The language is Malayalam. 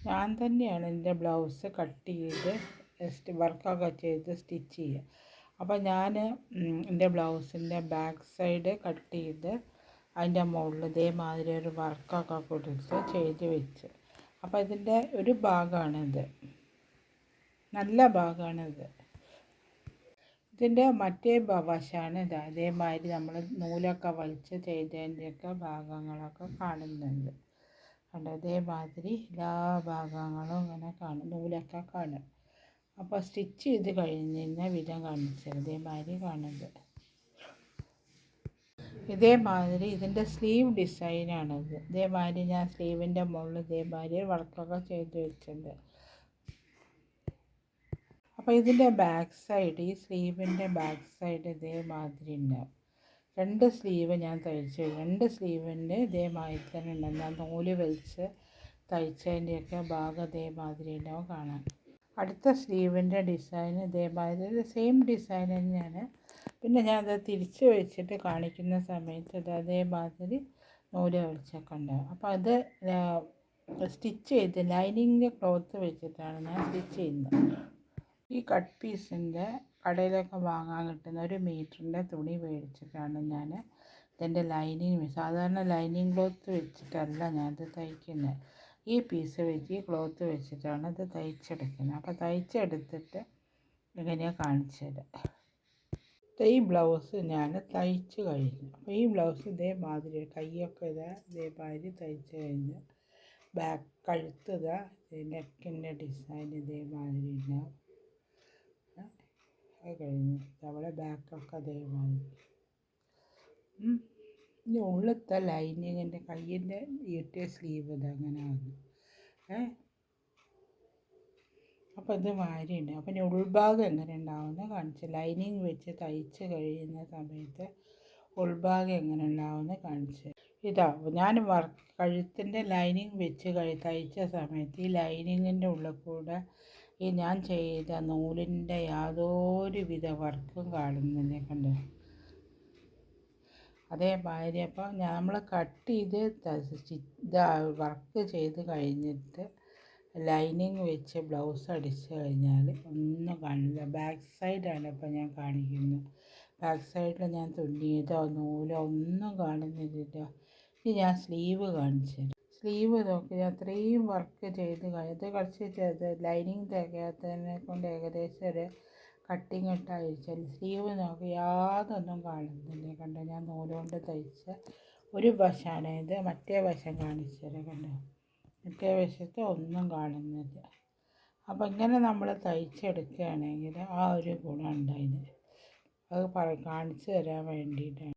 ഞാൻ തന്നെയാണ് എൻ്റെ ബ്ലൗസ് കട്ട് ചെയ്ത് വർക്കൊക്കെ ചെയ്ത് സ്റ്റിച്ച് ചെയ്യുക. അപ്പോൾ ഞാൻ എൻ്റെ ബ്ലൗസിൻ്റെ ബാക്ക് സൈഡ് കട്ട് ചെയ്ത് അതിൻ്റെ മുകളിൽ ഇതേമാതിരി ഒരു വർക്കൊക്കെ കൊടുത്ത് ചെയ്ത് വെച്ച്. അപ്പോൾ ഇതിൻ്റെ ഒരു ഭാഗമാണിത്, നല്ല ഭാഗമാണിത്. ഇതിൻ്റെ മറ്റേ വശമാണ് ഇത്. അതേമാതിരി നമ്മൾ നൂലൊക്കെ വലിച്ച് ചെയ്തതിൻ്റെയൊക്കെ ഭാഗങ്ങളൊക്കെ കാണുന്നുണ്ട്. കണ്ടോ, ഇതേമാതിരി എല്ലാ ഭാഗങ്ങളും ഇങ്ങനെ കാണും, നൂലൊക്കെ കാണും. അപ്പോൾ സ്റ്റിച്ച് ചെയ്ത് കഴിഞ്ഞ വിധം കാണിച്ചത് ഇതേമാതിരി കാണുന്നത്. ഇതേമാതിരി ഇതിൻ്റെ സ്ലീവ് ഡിസൈനാണിത്. ഇതേമാതിരി ഞാൻ സ്ലീവിൻ്റെ മുകളിൽ ഇതേമാതിരി വർക്കൊക്കെ ചെയ്ത് വെച്ചിട്ടുണ്ട്. അപ്പോൾ ഇതിൻ്റെ ബാക്ക് സൈഡ്, ഈ സ്ലീവിൻ്റെ ബാക്ക് സൈഡ് ഇതേമാതിരി ഉണ്ടാവും. 2 സ്ലീവ് ഞാൻ തയ്ച്ചു. 2 സ്ലീവിൻ്റെ ഇതേമാതിരി തന്നെ ഉണ്ടാവും. ഞാൻ നൂല് വലിച്ച് തയ്ച്ചതിൻ്റെയൊക്കെ ഭാഗം ഇതേമാതിരി ഉണ്ടാവും കാണാൻ. അടുത്ത സ്ലീവിൻ്റെ ഡിസൈൻ ഇതേമാതിരി സെയിം ഡിസൈൻ തന്നെയാണ്. പിന്നെ ഞാനത് തിരിച്ച് വെച്ചിട്ട് കാണിക്കുന്ന സമയത്ത് ഇത് അതേമാതിരി നൂല് വലിച്ചൊക്കെ ഉണ്ടാവും. അപ്പോൾ അത് സ്റ്റിച്ച് ചെയ്ത് ലൈനിങ്ങിൻ്റെ ക്ലോത്ത് വെച്ചിട്ടാണ് ഞാൻ സ്റ്റിച്ച് ചെയ്യുന്നത്. ഈ കട്ട് പീസിൻ്റെ കടയിലൊക്കെ വാങ്ങാൻ കിട്ടുന്ന 1 മീറ്ററിൻ്റെ തുണി മേടിച്ചിട്ടാണ് ഞാൻ ഇതിൻ്റെ ലൈനിങ്, സാധാരണ ലൈനിങ് ക്ലോത്ത് വെച്ചിട്ടല്ല ഞാനത് തയ്ക്കുന്നത്. ഈ പീസ് വെച്ച്, ഈ ക്ലോത്ത് വെച്ചിട്ടാണ് ഇത് തയ്ച്ചെടുക്കുന്നത്. അപ്പോൾ തയ്ച്ചെടുത്തിട്ട് എങ്ങനെയാണ് കാണിച്ചു തരാം. ഈ ബ്ലൗസ് ഞാൻ തയ്ച്ച് കഴിഞ്ഞു. അപ്പോൾ ഈ ബ്ലൗസ് ഇതേമാതിരി കൈയൊക്കെ ഇതേമാതിരി തയ്ച്ച് കഴിഞ്ഞ് ബാക്ക് കഴുത്ത് നെക്കിൻ്റെ ഡിസൈൻ ഇതേമാതിരി ഉണ്ടാവും. അത് കഴിഞ്ഞ് നമ്മളെ ബാക്കൊക്കെ അതേമാതിരി. ഇനി ഉള്ളത്തെ ലൈനിങ്ങിൻ്റെ കയ്യിൻ്റെ ഈട്ടിയ സ്ലീവ് ഇതങ്ങനെ ആകുന്നു. അപ്പോൾ ഇത് മാരിയുണ്ട്. അപ്പം ഇനി ഉൾഭാഗം എങ്ങനെ ഉണ്ടാവുമെന്ന് കാണിച്ചു. ലൈനിങ് വെച്ച് തയ്ച്ച് കഴിയുന്ന സമയത്ത് ഉൾഭാഗം എങ്ങനെ ഉണ്ടാവുമെന്ന് കാണിച്ചു. ഞാൻ കഴുത്തിൻ്റെ ലൈനിങ് വെച്ച് തയ്ച്ച സമയത്ത് ഈ ലൈനിങ്ങിൻ്റെ ഉള്ളിൽ കൂടെ ഈ ഞാൻ ചെയ്ത നൂലിൻ്റെ യാതൊരു വിധ വർക്കും കാണുന്നില്ല, കണ്ടോ. അതേമാതിരി അപ്പോൾ നമ്മൾ കട്ട് ചെയ്ത് വർക്ക് ചെയ്ത് കഴിഞ്ഞിട്ട് ലൈനിങ് വെച്ച് ബ്ലൗസ് അടിച്ച് കഴിഞ്ഞാൽ ഒന്നും കാണില്ല. ബാക്ക് സൈഡാണ് ഇപ്പോൾ ഞാൻ കാണിക്കുന്നത്. ബാക്ക് സൈഡിൽ ഞാൻ തുന്നിയതോ നൂലോ ഒന്നും കാണുന്നില്ല. ഇനി ഞാൻ സ്ലീവ് കാണിച്ചു തരാം. സ്ലീവ് നോക്കി ഞാൻ അത്രയും വർക്ക് ചെയ്ത് കഴിഞ്ഞത് കുറച്ച് ലൈനിങ് തികയാത്തതിനെ കൊണ്ട് ഏകദേശം ഒരു കട്ടിങ് ഇട്ട് അയച്ചാൽ സ്ലീവ് നോക്കി യാതൊന്നും കാണുന്നില്ല. കണ്ടോ, ഞാൻ നൂലുകൊണ്ട് തയ്ച്ച ഒരു വശമാണ് ഇത്. മറ്റേ വശം കാണിച്ചു തരാം. കണ്ടോ, മറ്റേ വശത്ത് ഒന്നും കാണുന്നില്ല. അപ്പം ഇങ്ങനെ നമ്മൾ തയ്ച്ചെടുക്കുകയാണെങ്കിൽ ആ ഒരു ഗുണം ഉണ്ടായത്. അത് കാണിച്ചു തരാൻ വേണ്ടിയിട്ടാണ്.